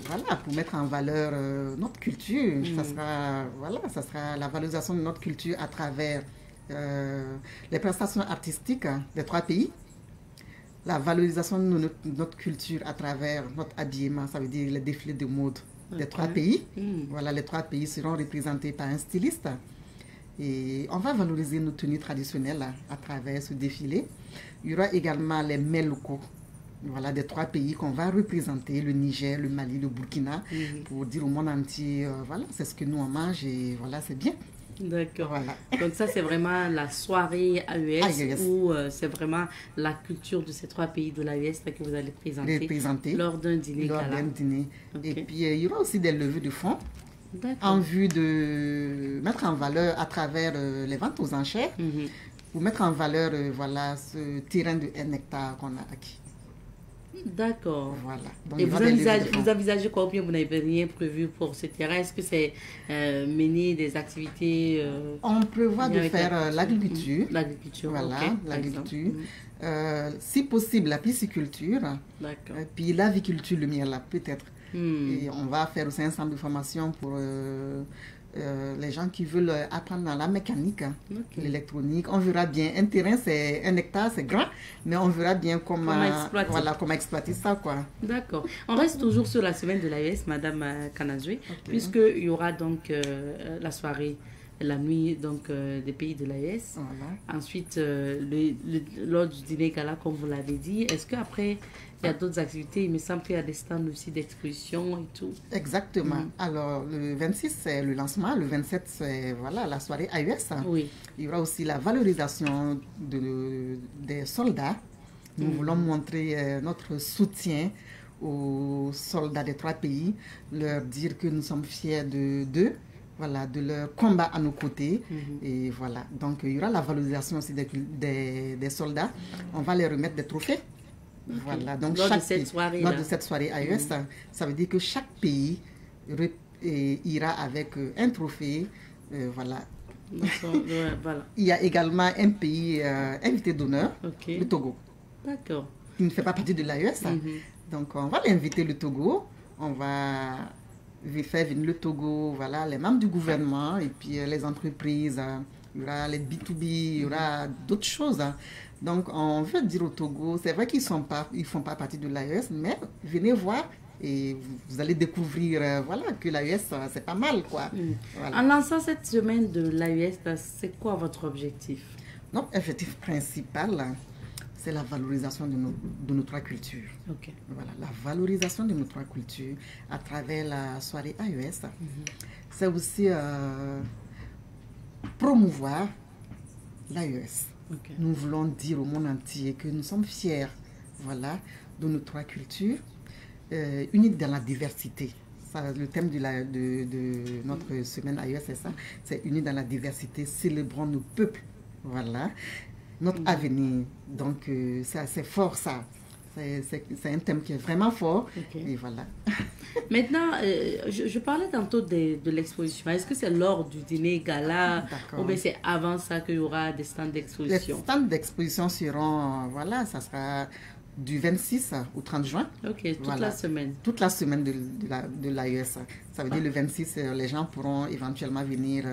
mettre en valeur notre culture. Ça sera la valorisation de notre culture à travers les prestations artistiques des 3 pays. La valorisation de notre culture à travers notre habillement, ça veut dire les défilés de mode des 3 pays. Voilà, les 3 pays seront représentés par un styliste. Et on va valoriser nos tenues traditionnelles à travers ce défilé. Il y aura également les mets locaux, voilà, des 3 pays qu'on va représenter, le Niger, le Mali, le Burkina, pour dire au monde entier, voilà, c'est ce que nous on mange et voilà, c'est bien. D'accord. Voilà. Donc ça, c'est vraiment la soirée AES où c'est vraiment la culture de ces 3 pays de l'AES que vous allez présenter lors d'un dîner gala. Et puis, il y aura aussi des levées de fonds en vue de mettre en valeur à travers les ventes aux enchères, pour mettre en valeur voilà, ce terrain de 1 hectare qu'on a acquis. D'accord. Voilà. Donc, et vous envisagez quoi, ou bien vous n'avez rien prévu pour ce terrain? Est-ce que c'est mener des activités on prévoit de faire l'agriculture. L'agriculture, voilà, l'agriculture. Si possible, la pisciculture. D'accord. Puis l'aviculture, le miel, là, peut-être. Et on va faire aussi un centre de formation pour les gens qui veulent apprendre dans la mécanique, l'électronique. On verra bien. Un terrain, c'est 1 hectare, c'est grand, mais on verra bien comment exploiter ça, quoi. D'accord. On reste toujours sur la semaine de l'AES, Madame Kanazwe, puisqu'il y aura donc la soirée la nuit donc, des pays de l'AES. Voilà. Ensuite, lors du dîner gala, comme vous l'avez dit, est-ce qu'après, il y a d'autres activités? Il me semble qu'il y a des stands aussi d'exposition et tout. Exactement. Alors, le 26, c'est le lancement. Le 27, c'est voilà, la soirée AES. Oui. Il y aura aussi la valorisation des soldats. Nous voulons montrer notre soutien aux soldats des 3 pays, leur dire que nous sommes fiers d'eux, voilà, de leur combat à nos côtés. Et voilà. Donc, il y aura la valorisation aussi des soldats. On va leur remettre des trophées. Voilà. Donc, lors de cette soirée AES, ça veut dire que chaque pays ira avec un trophée. Voilà. Voilà. Il y a également un pays invité d'honneur, le Togo. D'accord. Il ne fait pas partie de l'AES. Donc, on va l'inviter, le Togo. On va faire venir le Togo, voilà, les membres du gouvernement et puis les entreprises. Il y aura les B2B, il y aura d'autres choses. Donc, on veut dire au Togo, c'est vrai qu'ils ne font pas partie de l'AES, mais venez voir et vous allez découvrir voilà, que l'AES, c'est pas mal, quoi. Voilà. En lançant cette semaine de l'AES, c'est quoi votre objectif? Notre objectif principal, c'est la valorisation de nos 3 cultures. Voilà, la valorisation de nos 3 cultures à travers la soirée AES. C'est aussi promouvoir l'AES. Nous voulons dire au monde entier que nous sommes fiers, voilà, de nos 3 cultures, unies dans la diversité. Ça, le thème de notre semaine AES, c'est ça. C'est unis dans la diversité, célébrons nos peuples. Voilà. Notre avenir. Donc, c'est fort, ça. C'est un thème qui est vraiment fort. Et voilà. Maintenant, je parlais tantôt de l'exposition. Est-ce que c'est lors du dîner gala ou bien c'est avant ça qu'il y aura des stands d'exposition? Les stands d'exposition seront, voilà, ça sera du 26 au 30 juin. Toute la semaine. Toute la semaine de l'AES. Ça veut dire le 26, les gens pourront éventuellement venir...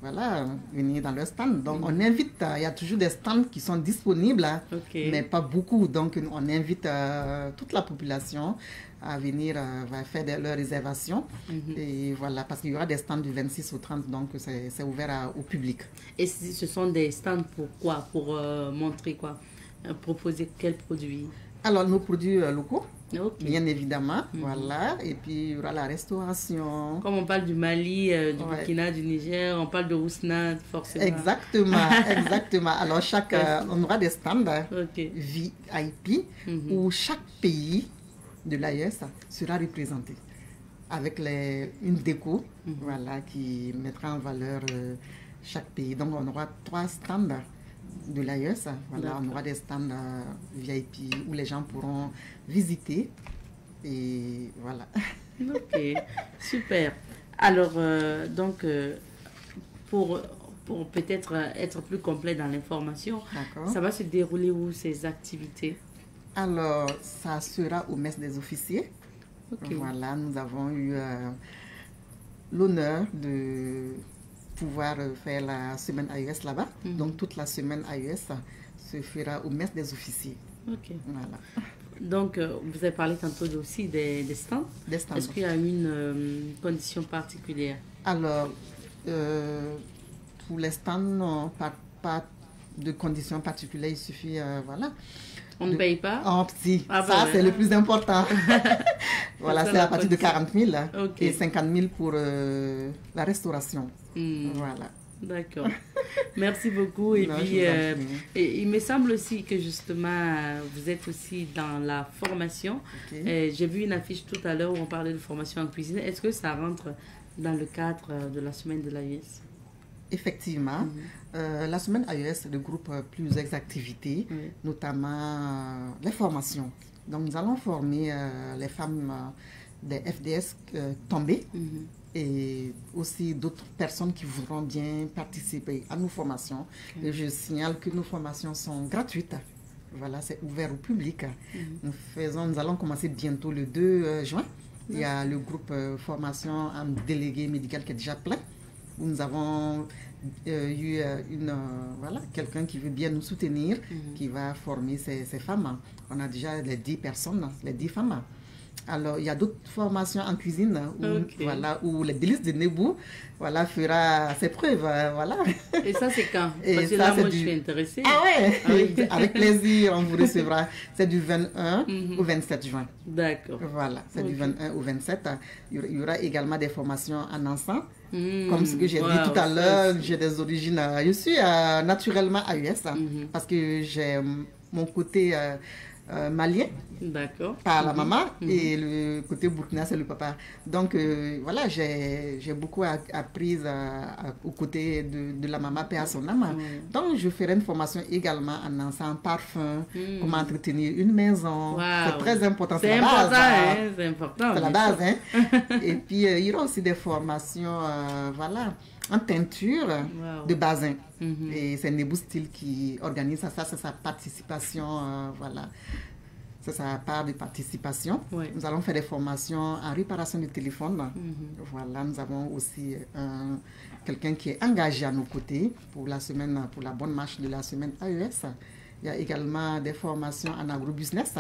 voilà, venir dans leur stand. Donc, on invite, il y a toujours des stands qui sont disponibles, mais pas beaucoup. Donc, on invite toute la population à venir faire leurs réservations. Et voilà, parce qu'il y aura des stands du 26 au 30, donc c'est ouvert au public. Et ce sont des stands pour quoi? Pour montrer quoi? Proposer quels produits? Alors, nos produits locaux. Bien évidemment, voilà. Et puis, il y aura la restauration. Comme on parle du Mali, du Burkina, du Niger, on parle de Ousnad, forcément. Exactement, exactement. Alors, on aura des stands VIP où chaque pays de l'AES sera représenté avec une déco voilà, qui mettra en valeur chaque pays. Donc, on aura 3 stands de l'AES. Voilà, on aura des stands VIP où les gens pourront visiter et voilà. Super. Alors, donc, pour peut-être être plus complet dans l'information, ça va se dérouler où ces activités? Alors, ça sera au Mess des officiers. Voilà, nous avons eu l'honneur de pouvoir faire la semaine AES là-bas. Donc, toute la semaine AES se fera au Mess des officiers. Voilà. Donc, vous avez parlé tantôt aussi des stands. Est-ce qu'il y a une condition particulière? Alors, pour les stands, non, pas de condition particulière. Il suffit, voilà. On ne paye pas? Oh, si. Ça, c'est le plus important. Voilà, c'est à partir de 40 000 et 50 000 pour la restauration. Voilà. D'accord. Merci beaucoup. Et puis, il me semble aussi que justement, vous êtes aussi dans la formation. J'ai vu une affiche tout à l'heure où on parlait de formation en cuisine. Est-ce que ça rentre dans le cadre de la semaine de l'AES? Effectivement. La semaine AES regroupe plusieurs activités, notamment les formations. Donc, nous allons former les femmes des FDS tombées et aussi d'autres personnes qui voudront bien participer à nos formations. Et je signale que nos formations sont gratuites. Voilà, c'est ouvert au public. Nous allons commencer bientôt le 2 juin. Il y a le groupe formation en délégué médical qui est déjà plein. Où nous avons eu quelqu'un qui veut bien nous soutenir, qui va former ces femmes. On a déjà les 10 personnes, les 10 femmes. Alors, il y a d'autres formations en cuisine où, voilà, où les délices de Nebou voilà, fera ses preuves. Voilà. Et ça, c'est quand? Et parce que ça, là, moi, du... je suis intéressée. Ah ouais, ah, oui. Avec plaisir, on vous recevra. C'est du 21 au 27 juin. D'accord. Voilà, c'est du 21 au 27. Il y aura également des formations en encens. Comme ce que j'ai dit tout à l'heure, j'ai des origines. Je suis naturellement AES parce que j'ai mon côté malien par la maman et le côté burkina c'est le papa. Donc voilà, j'ai beaucoup appris aux côtés de la maman paix à son âme. Donc je ferai une formation également en encens, parfum, comment entretenir une maison. C'est très important, c'est la base. C'est important. C'est la base. Et puis il y aura aussi des formations voilà, en teinture de basin. Et c'est Nebou Style qui organise ça, c'est sa participation, voilà. C'est sa part de participation. Nous allons faire des formations en réparation du téléphone. Voilà, nous avons aussi quelqu'un qui est engagé à nos côtés pour la semaine, pour la bonne marche de la semaine AES. Il y a également des formations en agrobusiness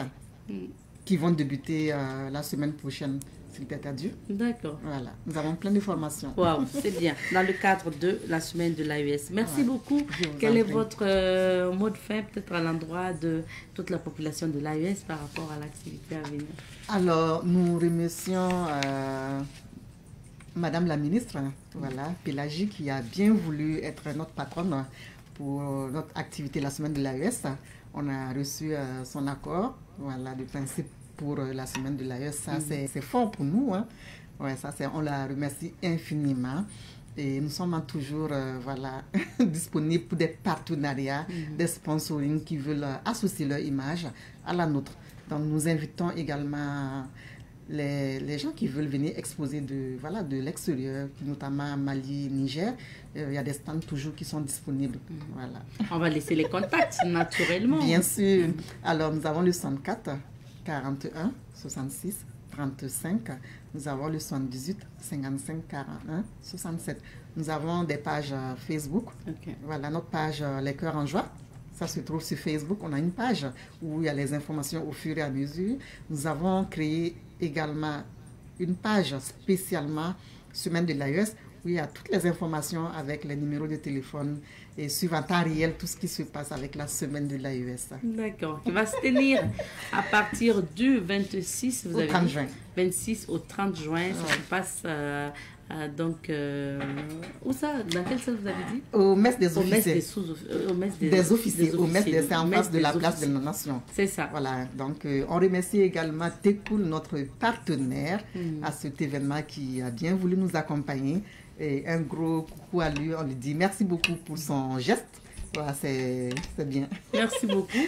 qui vont débuter la semaine prochaine. S'il plaît à Dieu. D'accord. Voilà, nous avons plein de formations. Waouh, c'est bien. Dans le cadre de la semaine de l'AES. Merci beaucoup. Quel est votre mot de fin, peut-être à l'endroit de toute la population de l'AES par rapport à l'activité à venir? Alors, nous remercions Madame la ministre, voilà, Pélagie, qui a bien voulu être notre patronne pour notre activité la semaine de l'AES. On a reçu son accord, voilà, de principe pour la semaine de l'AES. Ça, c'est fort pour nous. Ouais, ça, on la remercie infiniment. Et nous sommes toujours voilà, disponibles pour des partenariats, des sponsorings qui veulent associer leur image à la nôtre. Donc, nous invitons également les gens qui veulent venir exposer voilà, de l'extérieur, notamment Mali, Niger. Il y a des stands toujours qui sont disponibles. Voilà. On va laisser les contacts, naturellement. Bien sûr. Alors, nous avons le 64 41 66 35. Nous avons le 78 55 41 67. Nous avons des pages Facebook. Voilà, notre page Les Cœurs en Joie. Ça se trouve sur Facebook. On a une page où il y a les informations au fur et à mesure. Nous avons créé également une page spécialement Semaine de l'AES où il y a toutes les informations avec les numéros de téléphone et suivant en temps réel tout ce qui se passe avec la semaine de l'AES. D'accord. Qui va se tenir à partir du 26 au 30 juin. 26 au 30 juin. Ça se passe donc où ça? Dans quelle salle vous avez dit? Au Mess des officiers. Au Mess des officiers. Au Mess c'est en face de la place de la Nation. C'est ça. Voilà. Donc on remercie également Tekoul, notre partenaire à cet événement qui a bien voulu nous accompagner. Et un gros coucou à lui, on lui dit merci beaucoup pour son geste. Voilà, c'est bien. Merci beaucoup.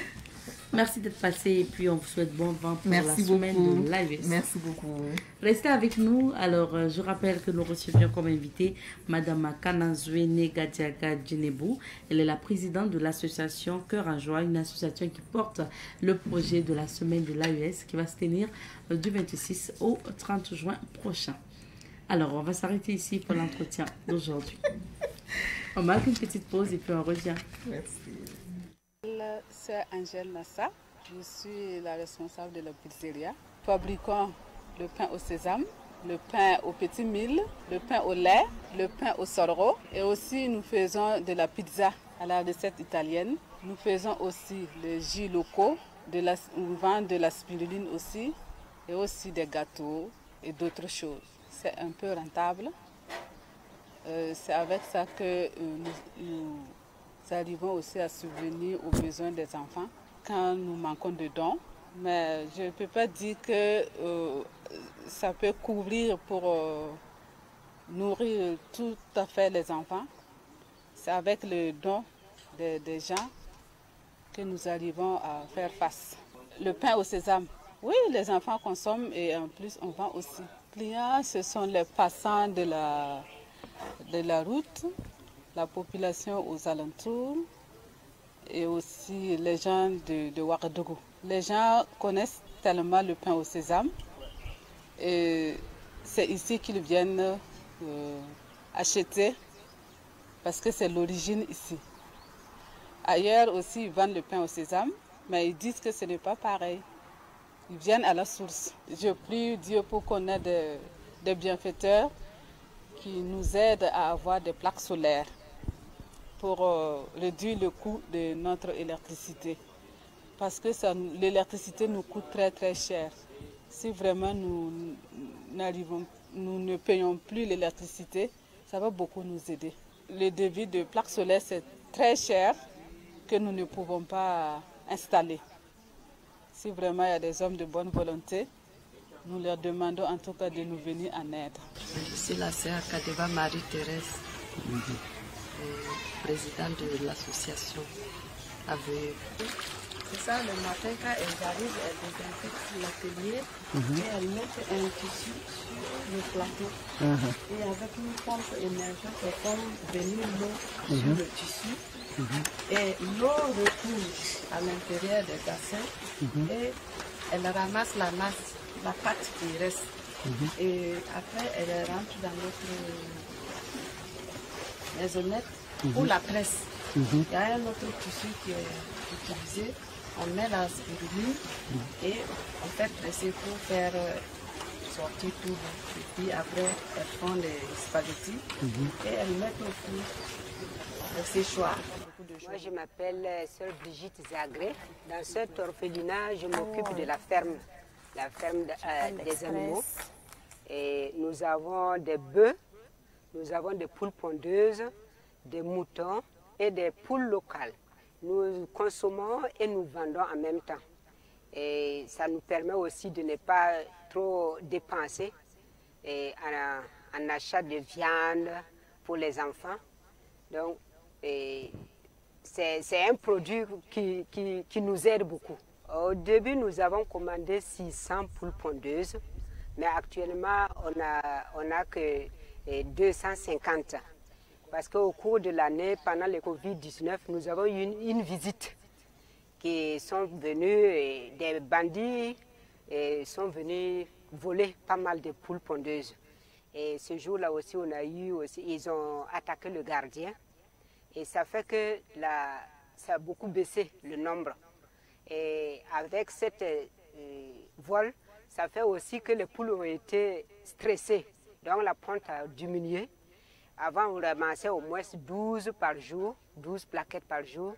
Merci d'être passé et puis on vous souhaite bon vent pour la semaine de l'AES. Merci beaucoup. Restez avec nous. Alors, je rappelle que nous recevions comme invitée Madame Kanazouene Gadiaga Djenebou. Elle est la présidente de l'association Cœur en Joie, une association qui porte le projet de la semaine de l'AES qui va se tenir du 26 au 30 juin prochain. Alors, on va s'arrêter ici pour l'entretien d'aujourd'hui. On marque une petite pause et puis on revient. Merci. C'est Angèle Nassa. Je suis la responsable de la pizzeria. Fabriquons le pain au sésame, le pain au petit mil, le pain au lait, le pain au sorgho. Et aussi, nous faisons de la pizza à la recette italienne. Nous faisons aussi les jus locaux. Nous vendons de la spiruline aussi. Et aussi des gâteaux et d'autres choses. C'est un peu rentable. C'est avec ça que nous arrivons aussi à subvenir aux besoins des enfants quand nous manquons de dons. Mais je ne peux pas dire que ça peut couvrir pour nourrir tout à fait les enfants. C'est avec le don des gens que nous arrivons à faire face. Le pain au sésame, oui, les enfants consomment et en plus on vend aussi. Les clients, ce sont les passants de la route, la population aux alentours et aussi les gens de Ouagadougou. Les gens connaissent tellement le pain au sésame et c'est ici qu'ils viennent acheter parce que c'est l'origine ici. Ailleurs aussi, ils vendent le pain au sésame, mais ils disent que ce n'est pas pareil. ils viennent à la source. Je prie Dieu pour qu'on ait des bienfaiteurs qui nous aident à avoir des plaques solaires pour réduire le coût de notre électricité. Parce que l'électricité nous coûte très très cher. Si vraiment nous ne payons plus l'électricité, ça va beaucoup nous aider. Le devis de plaques solaires, c'est très cher que nous ne pouvons pas installer. Si vraiment il y a des hommes de bonne volonté, nous leur demandons en tout cas de nous venir en aide. Je suis la sœur Kadeva Marie-Thérèse, présidente de l'association AVE. C'est ça, le matin quand elles arrivent, elles désinfectent l'atelier et elles mettent un tissu sur le plateau. Et avec une pompe émergente, elles font venir l'eau sur le tissu. Et l'eau retourne à l'intérieur des bassins et elle ramasse la masse, la pâte qui reste. Et après, elle rentre dans notre maisonnette pour la presse. Il y a un autre tissu qui est utilisé. On met la spiruline et on fait presser pour faire sortir tout. Et puis après, elles font les spaghettis et elles mettent au four le séchoir. Moi, je m'appelle sœur Brigitte Zagré. Dans cet orphelinat, je m'occupe de la ferme des animaux. Et nous avons des bœufs, nous avons des poules pondeuses, des moutons et des poules locales. Nous consommons et nous vendons en même temps. Et ça nous permet aussi de ne pas trop dépenser en achat de viande pour les enfants. Donc, c'est un produit qui nous aide beaucoup. Au début, nous avons commandé 600 poules pondeuses, mais actuellement, on a que 250. Parce qu'au cours de l'année, pendant le Covid-19, nous avons eu une visite qui sont venus, des bandits sont venus voler pas mal de poules pondeuses. Et ce jour-là aussi, ils ont attaqué le gardien. Et ça fait que ça a beaucoup baissé le nombre. Et avec cette vol, ça fait aussi que les poules ont été stressées. Donc la ponte a diminué. Avant, on ramassait au moins 12 par jour, 12 plaquettes par jour.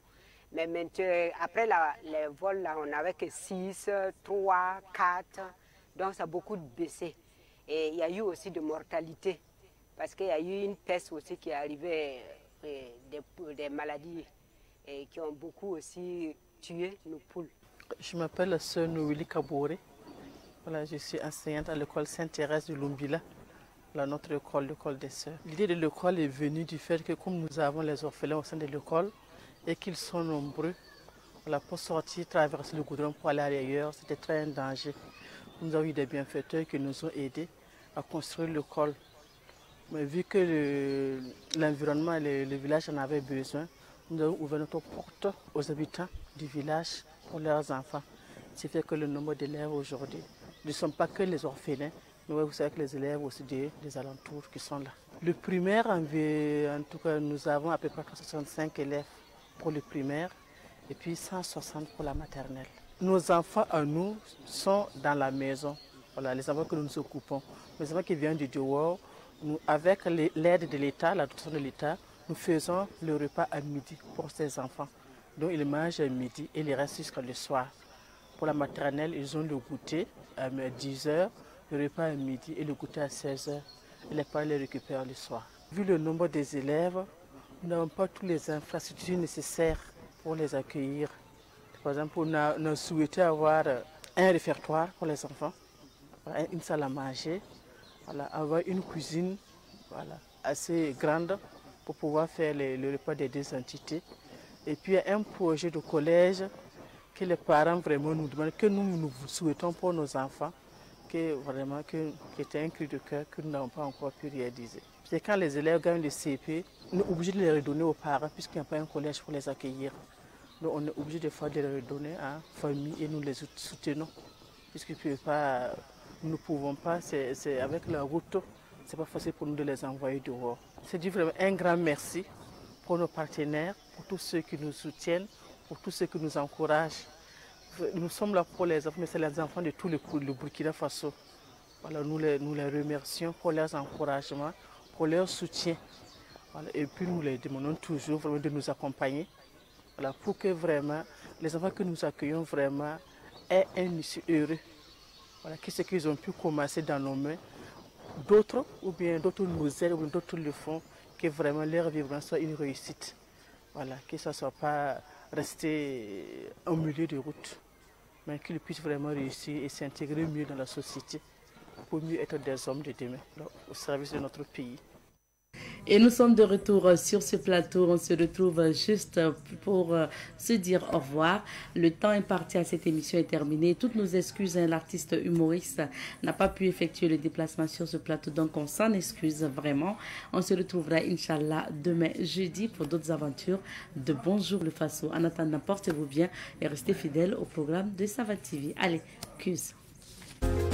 Mais maintenant, après les vols, là, on n'avait que 6, 3, 4. Donc, ça a beaucoup baissé. Et il y a eu aussi de mortalité. Parce qu'il y a eu une peste aussi qui est arrivée, des maladies qui ont beaucoup aussi tué nos poules. Je m'appelle sœur Noélie Kabouré. Voilà, je suis enseignante à l'école Sainte-Thérèse de Lumbila. Notre école, l'école des sœurs. L'idée de l'école est venue du fait que comme nous avons les orphelins au sein de l'école et qu'ils sont nombreux, voilà, pour sortir, traverser le goudron pour aller ailleurs, c'était très un danger. Nous avons eu des bienfaiteurs qui nous ont aidés à construire l'école. Mais vu que l'environnement et le village en avaient besoin, nous avons ouvert notre porte aux habitants du village pour leurs enfants. Ce qui fait que le nombre d'élèves aujourd'hui ne sont pas que les orphelins, mais vous savez que les élèves aussi des alentours qui sont là. Le primaire, en tout cas, nous avons à peu près 65 élèves pour le primaire et puis 160 pour la maternelle. Nos enfants à nous sont dans la maison. Voilà, les enfants que nous nous occupons. Les enfants qui viennent du dehors, nous, avec l'aide de l'État, la dotation de l'État, nous faisons le repas à midi pour ces enfants. Donc ils mangent à midi et ils restent jusqu'à le soir. Pour la maternelle, ils ont le goûter à 10 h. Le repas à midi et le goûter à 16 h. Et les parents les récupèrent le soir. Vu le nombre des élèves, nous n'avons pas toutes les infrastructures nécessaires pour les accueillir. Par exemple, on a souhaité avoir un réfectoire pour les enfants, une salle à manger, voilà, avoir une cuisine assez grande pour pouvoir faire le repas des deux entités. Et puis un projet de collège que les parents vraiment nous demandent, que nous souhaitons pour nos enfants, qui était un cri de cœur que nous n'avons pas encore pu réaliser. C'est quand les élèves gagnent le CP, on est obligé de les redonner aux parents puisqu'il n'y a pas un collège pour les accueillir. Donc on est obligé de les redonner à la famille et nous les soutenons. Puisqu'ils peuvent pas, nous ne pouvons pas, c'est avec la route, c'est pas facile pour nous de les envoyer dehors. C'est dit vraiment un grand merci pour nos partenaires, pour tous ceux qui nous soutiennent, pour tous ceux qui nous encouragent. Nous sommes là pour les enfants, mais c'est les enfants de tout le Burkina Faso. Voilà, nous les remercions pour leurs encouragements, pour leur soutien. Voilà, et puis nous les demandons toujours vraiment de nous accompagner. Voilà, pour que vraiment les enfants que nous accueillons vraiment aient un issue heureux. Voilà, que ce qu'ils ont pu commencer dans nos mains, d'autres ou bien d'autres nous aident ou d'autres le font, que vraiment leur vivre soit une réussite. Voilà, que ça ne soit pas rester au milieu de route, mais qu'ils puissent vraiment réussir et s'intégrer mieux dans la société pour mieux être des hommes de demain, au service de notre pays. Et nous sommes de retour sur ce plateau. On se retrouve juste pour se dire au revoir. Le temps imparti à cette émission est terminé. Toutes nos excuses, l'artiste humoriste n'a pas pu effectuer le déplacement sur ce plateau, donc on s'en excuse vraiment. On se retrouvera, Inch'Allah, demain jeudi pour d'autres aventures de Bonjour le Faso. En attendant, portez-vous bien et restez fidèles au programme de Sava TV. Allez, cues.